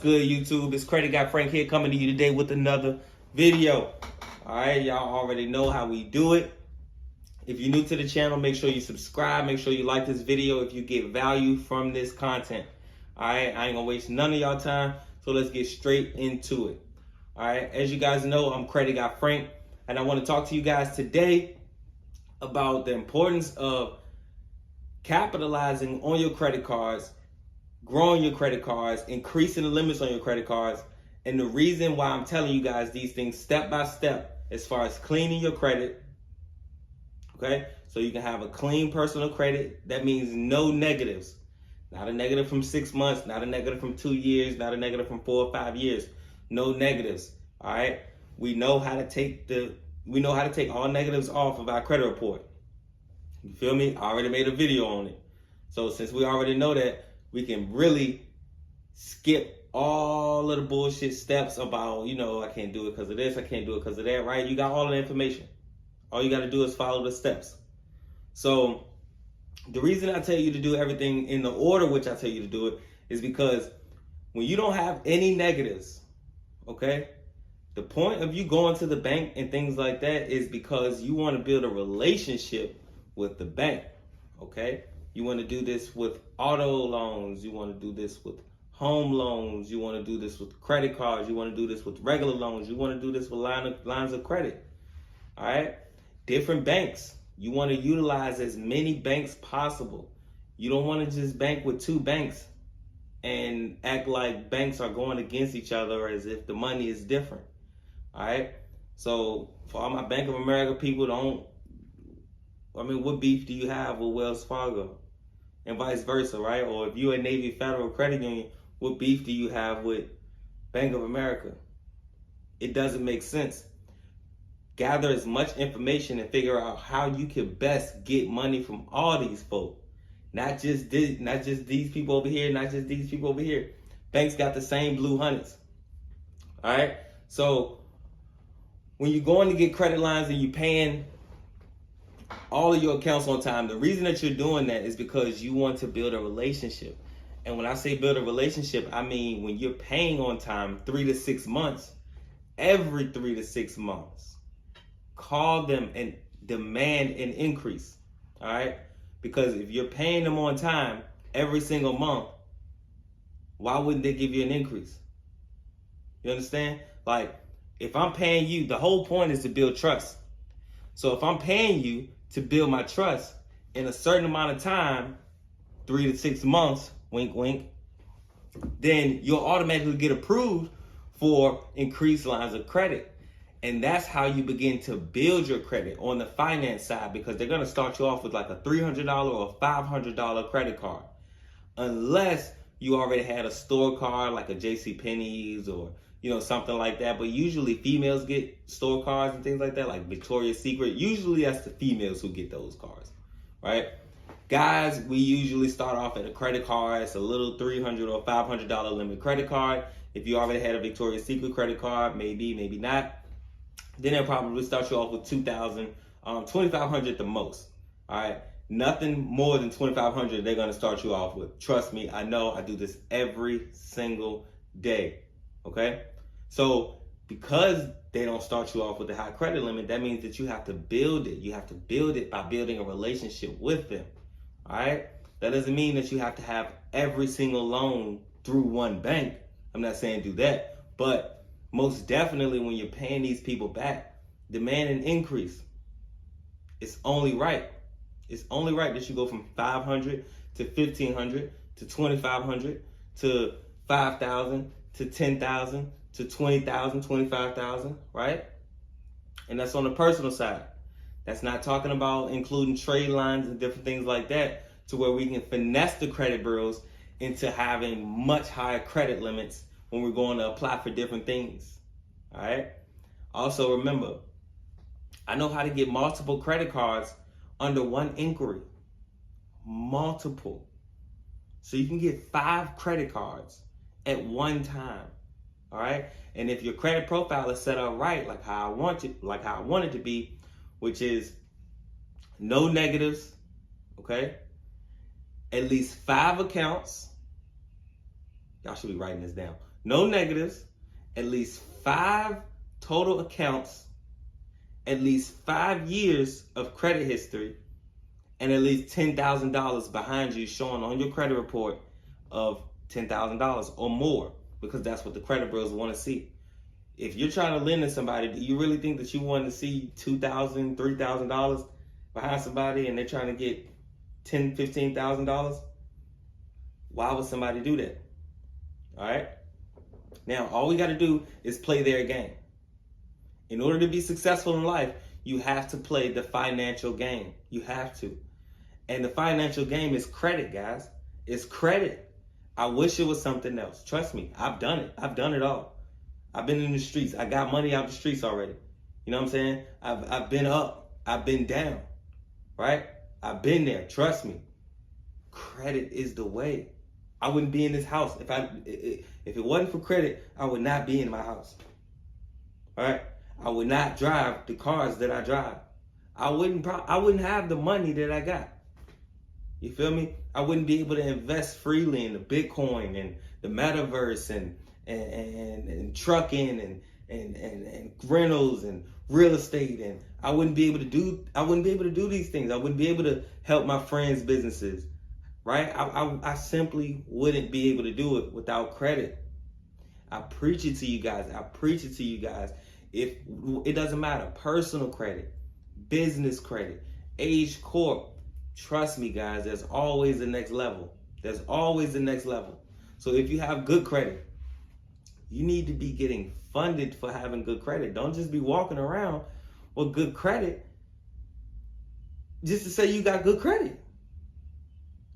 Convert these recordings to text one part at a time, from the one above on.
good, YouTube? It's Credit Guy Frank here, coming to you today with another video. All right, y'all already know how we do it. If you're new to the channel, make sure you subscribe. Make sure you like this video if you get value from this content. All right, I ain't gonna waste none of y'all time, so let's get straight into it. All right, as you guys know, I'm Credit Guy Frank, and I want to talk to you guys today about the importance of capitalizing on your credit cards, growing your credit cards, increasing the limits on your credit cards, and the reason why I'm telling you guys these things step by step as far as cleaning your credit, okay? So you can have a clean personal credit. That means no negatives. Not a negative from 6 months, not a negative from 2 years, not a negative from 4 or 5 years. No negatives, all right? We know how to take all negatives off of our credit report. You feel me? I already made a video on it. So since we already know that, we can really skip all of the bullshit steps about, I can't do it because of this, I can't do it because of that, right? You got all the information. All you got to do is follow the steps. So the reason I tell you to do everything in the order which I tell you to do it is because when you don't have any negatives, okay, the point of you going to the bank and things like that is because you want to build a relationship with the bank, okay? You want to do this with auto loans. You want to do this with home loans. You want to do this with credit cards. You want to do this with regular loans. You want to do this with lines of credit, all right? Different banks. You want to utilize as many banks possible. You don't want to just bank with 2 banks and act like banks are going against each other as if the money is different, all right? So for all my Bank of America people, what beef do you have with Wells Fargo? And vice versa, right? Or if you're a Navy Federal Credit Union, what beef do you have with Bank of America? It doesn't make sense. Gather as much information and figure out how you can best get money from all these folks. Not just these people over here, not just these people over here. Banks got the same blue hundreds. All right? So when you're going to get credit lines and you're paying all of your accounts on time, the reason that you're doing that is because you want to build a relationship. And when I say build a relationship, I mean when you're paying on time 3 to 6 months, every 3 to 6 months, call them and demand an increase, all right? Because if you're paying them on time every single month, why wouldn't they give you an increase? You understand? Like, if I'm paying you, the whole point is to build trust. So if I'm paying you to build my trust in a certain amount of time, 3 to 6 months, wink, wink, then you'll automatically get approved for increased lines of credit. And that's how you begin to build your credit on the finance side, because they're going to start you off with like a $300 or a $500 credit card. Unless you already had a store card like a JCPenney's or something like that. But usually females get store cards and things like that, like Victoria's Secret. Usually that's the females who get those cards, right? Guys, we usually start off at a credit card. It's a little $300 or $500 limit credit card. If you already had a Victoria's Secret credit card, maybe not. Then they'll probably start you off with $2,000, $2,500 the most, all right? Nothing more than $2,500 they're going to start you off with. Trust me, I know. I do this every single day, okay? So because they don't start you off with a high credit limit, that means that you have to build it. You have to build it by building a relationship with them, all right? That doesn't mean that you have to have every single loan through one bank. I'm not saying do that, but most definitely when you're paying these people back, demand an increase. It's only right. It's only right that you go from $500 to $1,500 to $2,500 to $5,000 to $10,000 to $20,000, $25,000, right? And that's on the personal side. That's not talking about including trade lines and different things like that, to where we can finesse the credit bureaus into having much higher credit limits when we're going to apply for different things, all right? Also remember, I know how to get multiple credit cards under one inquiry. Multiple. So you can get 5 credit cards at one time, all right? And if your credit profile is set up right, like how I want it to be, which is no negatives, okay? At least 5 accounts. Y'all should be writing this down. no negatives, at least 5 total accounts, at least 5 years of credit history, and at least $10,000 behind you showing on your credit report of $10,000 or more, because that's what the credit bureaus want to see. If you're trying to lend to somebody, do you really think that you want to see $2,000, $3,000 behind somebody and they're trying to get $10,000, $15,000? Why would somebody do that? All right? Now, all we got to do is play their game. In order to be successful in life, you have to play the financial game. You have to. And the financial game is credit, guys. It's credit. I wish it was something else. Trust me, I've done it. I've done it all. I've been in the streets. I got money out the streets already. You know what I'm saying? I've been up. I've been down. Right? I've been there. Trust me. Credit is the way. I wouldn't be in this house. If it wasn't for credit, I would not be in my house. All right? I would not drive the cars that I drive. I wouldn't have the money that I got. You feel me? I wouldn't be able to invest freely in the Bitcoin and the metaverse and trucking and rentals and real estate, and I wouldn't be able to do these things. I wouldn't be able to help my friends' businesses. Right? I simply wouldn't be able to do it without credit. I preach it to you guys. I preach it to you guys. If it doesn't matter, personal credit, business credit, Age Corp, trust me, guys, there's always the next level. There's always the next level. So if you have good credit, you need to be getting funded for having good credit. Don't just be walking around with good credit just to say you got good credit.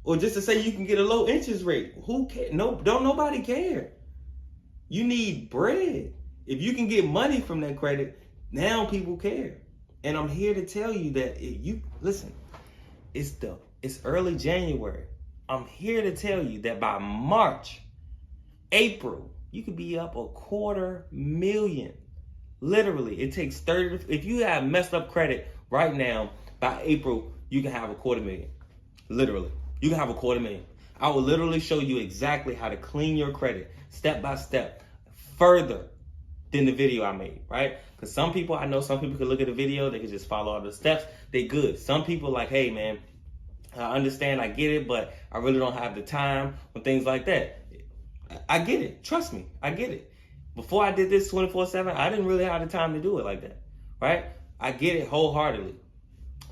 Or just to say you can get a low interest rate. Who cares? No, don't nobody care. You need bread. If you can get money from that credit, now people care. And I'm here to tell you that if you listen, it's early January. I'm here to tell you that by March, April, you could be up $250,000. Literally, it takes 30. If you have messed up credit right now, by April, you can have $250,000. Literally. You can have $250,000. I will literally show you exactly how to clean your credit step by step, further than the video I made, right? Because some people can look at the video, they can just follow all the steps, they good. Some people like, hey man, I understand, I get it, but I really don't have the time or things like that. I get it, trust me, I get it. Before I did this 24/7, I didn't really have the time to do it like that, right? I get it wholeheartedly,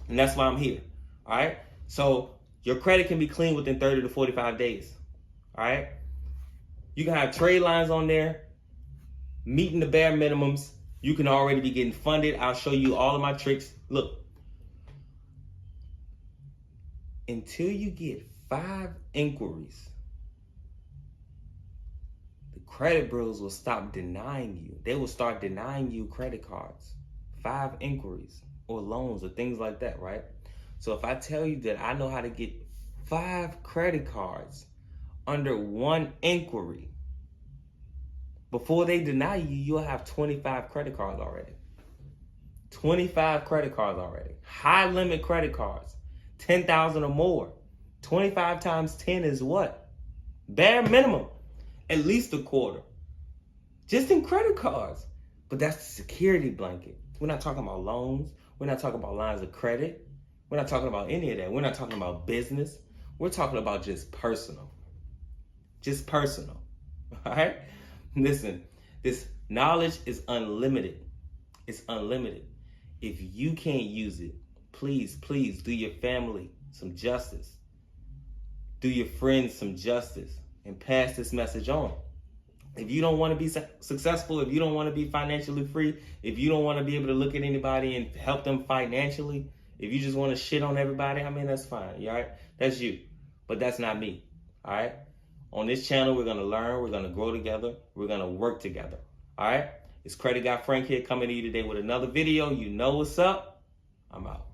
and that's why I'm here, all right? So your credit can be clean within 30 to 45 days, all right? You can have trade lines on there, meeting the bare minimums. You can already be getting funded. I'll show you all of my tricks. Look, until you get 5 inquiries, the credit bureaus will stop denying you. They will start denying you credit cards. 5 inquiries or loans or things like that, right? So if I tell you that I know how to get 5 credit cards under 1 inquiry, before they deny you, you'll have 25 credit cards already. 25 credit cards already. High limit credit cards. 10,000 or more. 25 times 10 is what? Bare minimum. At least $250,000. Just in credit cards. But that's the security blanket. We're not talking about loans. We're not talking about lines of credit. We're not talking about any of that. We're not talking about business. We're talking about just personal. Just personal. All right? Listen, this knowledge is unlimited. It's unlimited. If you can't use it, please, please do your family some justice. Do your friends some justice and pass this message on. If you don't want to be successful, if you don't want to be financially free, if you don't want to be able to look at anybody and help them financially, if you just want to shit on everybody, I mean, that's fine, all right? That's you, but that's not me, all right? On this channel, we're going to learn, we're going to grow together, we're going to work together, all right? It's Credit Guy Frank here coming to you today with another video. You know what's up. I'm out.